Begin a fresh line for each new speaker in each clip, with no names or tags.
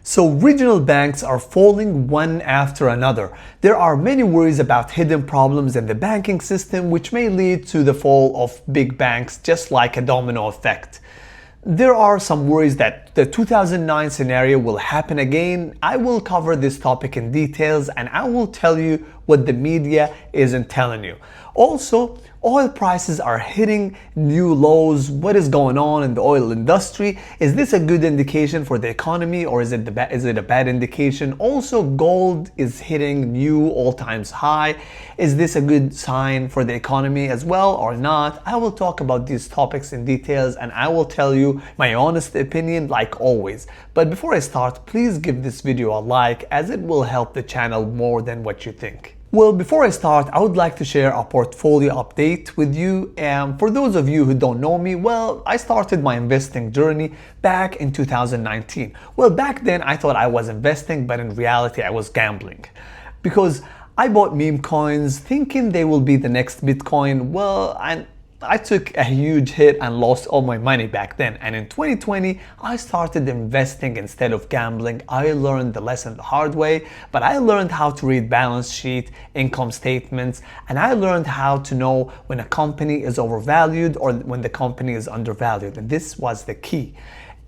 So regional banks are falling one after another. There are many worries about hidden problems in the banking system which may lead to the fall of big banks, just like a domino effect. There are some worries that the 2009 scenario will happen again. I will cover this topic in details and I will tell you what the media isn't telling you. Also, oil prices are hitting new lows. What is going on in the oil industry? Is this a good indication for the economy, or is it a bad indication? Also, gold is hitting new all-time high. Is this a good sign for the economy as well or not? I will talk about these topics in details and I will tell you my honest opinion like always. But before I start, please give this video a like as it will help the channel more than what you think. Well, before I start, I would like to share a portfolio update with you. And for those of you who don't know me, well, I started my investing journey back in 2019. Well, back then I thought I was investing, but in reality I was gambling. Because I bought meme coins thinking they will be the next Bitcoin. Well, I took a huge hit and lost all my money back then. And in 2020, I started investing instead of gambling. I learned the lesson the hard way, but I learned how to read balance sheet, income statements, and I learned how to know when a company is overvalued or when the company is undervalued. And this was the key.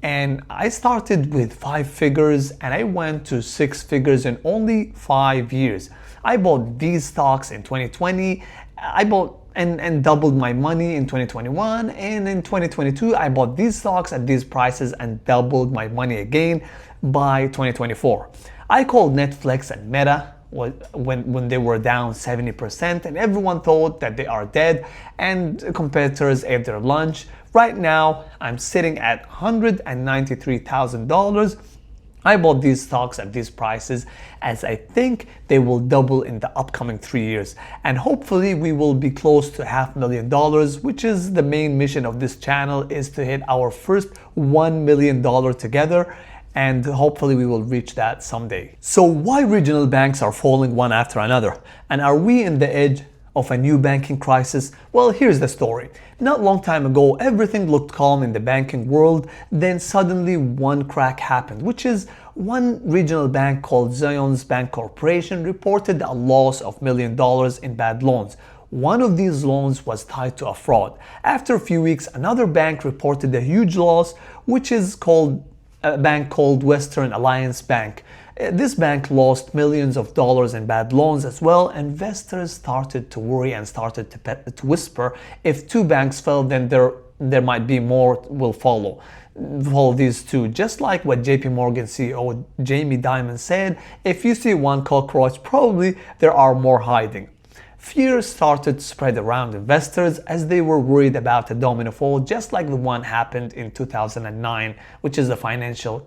And I started with 5 figures and I went to 6 figures in only 5 years. I bought these stocks in 2020. I bought and doubled my money in 2021, and in 2022 I bought these stocks at these prices and doubled my money again by 2024. I called Netflix and Meta when they were down 70% and everyone thought that they are dead and competitors ate their lunch. Right now I'm sitting at $193,000. I bought these stocks at these prices as I think they will double in the upcoming 3 years. And hopefully we will be close to $500,000, which is the main mission of this channel, is to hit our first $1 million together. And hopefully we will reach that someday. So why regional banks are falling one after another? And are we in the edge of a new banking crisis? Well, here's the story. Not long time ago, everything looked calm in the banking world. Then suddenly one crack happened, which is one regional bank called Zions Bank Corporation reported a loss of $1 million in bad loans. One of these loans was tied to a fraud. After a few weeks, another bank reported a huge loss, which is called a bank called Western Alliance Bank. This bank lost millions of dollars in bad loans as well. Investors started to worry and started to whisper, if 2 banks fell, then there might be more will follow these 2. Just like what JP Morgan CEO Jamie Dimon said, if you see one cockroach, probably there are more hiding. Fear started to spread around investors as they were worried about a domino fall, just like the one happened in 2009, which is the financial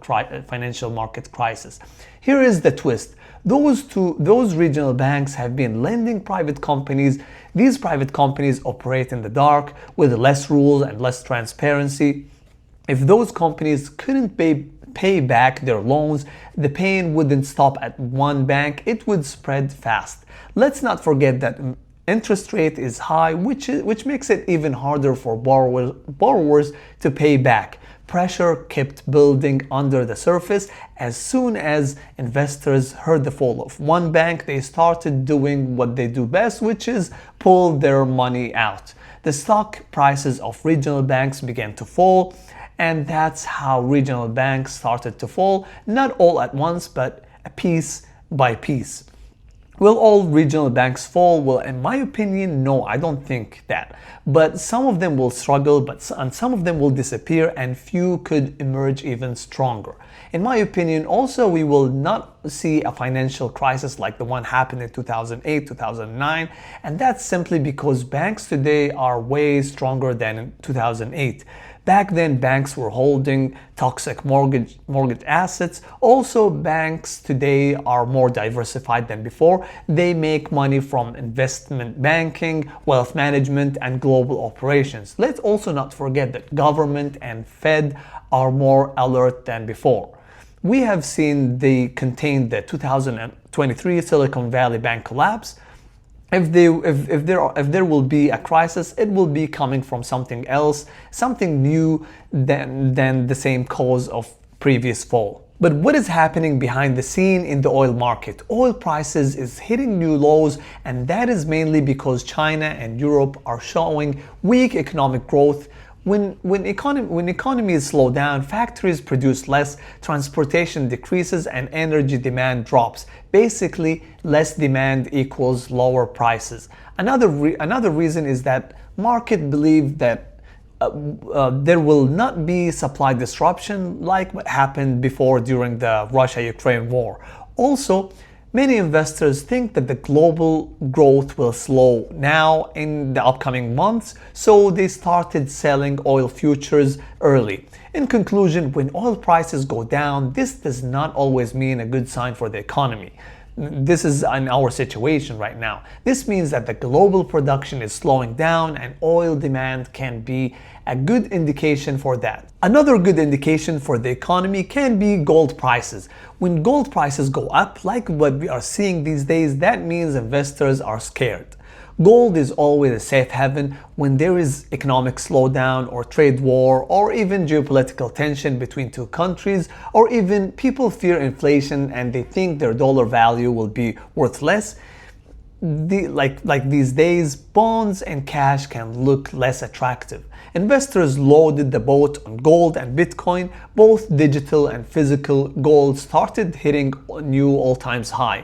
market crisis. Here is the twist. Those regional banks have been lending private companies. These private companies operate in the dark with less rules and less transparency. If those companies couldn't pay back their loans, the pain wouldn't stop at one bank, it would spread fast. Let's not forget that interest rate is high, which makes it even harder for borrowers to pay back. Pressure kept building under the surface. As soon as investors heard the fall of one bank, they started doing what they do best, which is pull their money out. The stock prices of regional banks began to fall, and that's how regional banks started to fall, not all at once, but piece by piece. Will all regional banks fall? Well, in my opinion, no, I don't think that. But some of them will struggle, and some of them will disappear, and few could emerge even stronger. In my opinion, also, we will not see a financial crisis like the one happened in 2008, 2009, and that's simply because banks today are way stronger than in 2008. Back then, banks were holding toxic mortgage assets. Also, banks today are more diversified than before. They make money from investment banking, wealth management, and global operations. Let's also not forget that government and Fed are more alert than before. We have seen they contained the 2023 Silicon Valley Bank collapse. If there will be a crisis, it will be coming from something else, something new than the same cause of previous fall. But what is happening behind the scene in the oil market? Oil prices is hitting new lows, and that is mainly because China and Europe are showing weak economic growth. When economies slow down, factories produce less, transportation decreases, and energy demand drops. Basically, less demand equals lower prices. Another reason is that market believe that there will not be supply disruption like what happened before during the Russia-Ukraine war. Also, many investors think that the global growth will slow now in the upcoming months, so they started selling oil futures early. In conclusion, when oil prices go down, this does not always mean a good sign for the economy. This is in our situation right now. This means that the global production is slowing down and oil demand can be a good indication for that. Another good indication for the economy can be gold prices. When gold prices go up, like what we are seeing these days, that means investors are scared. Gold is always a safe haven when there is economic slowdown or trade war or even geopolitical tension between two countries, or even people fear inflation and they think their dollar value will be worth less. Like these days, bonds and cash can look less attractive. Investors loaded the boat on gold and Bitcoin. Both digital and physical gold started hitting new all-time high.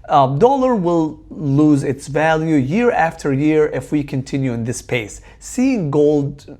Dollar will lose its value year after year if we continue in this pace. Seeing gold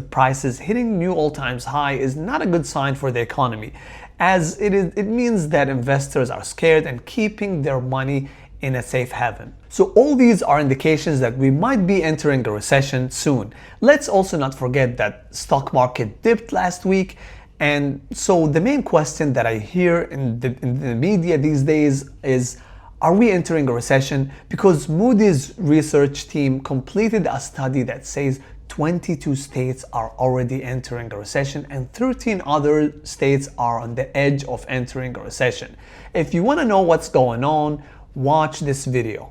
prices hitting new all-time high is not a good sign for the economy, as it means that investors are scared and keeping their money in a safe haven. So all these are indications that we might be entering a recession soon. Let's also not forget that stock market dipped last week, and so the main question that I hear in the media these days is, are we entering a recession? Because Moody's research team completed a study that says 22 states are already entering a recession and 13 other states are on the edge of entering a recession. If you want to know what's going on, watch this video.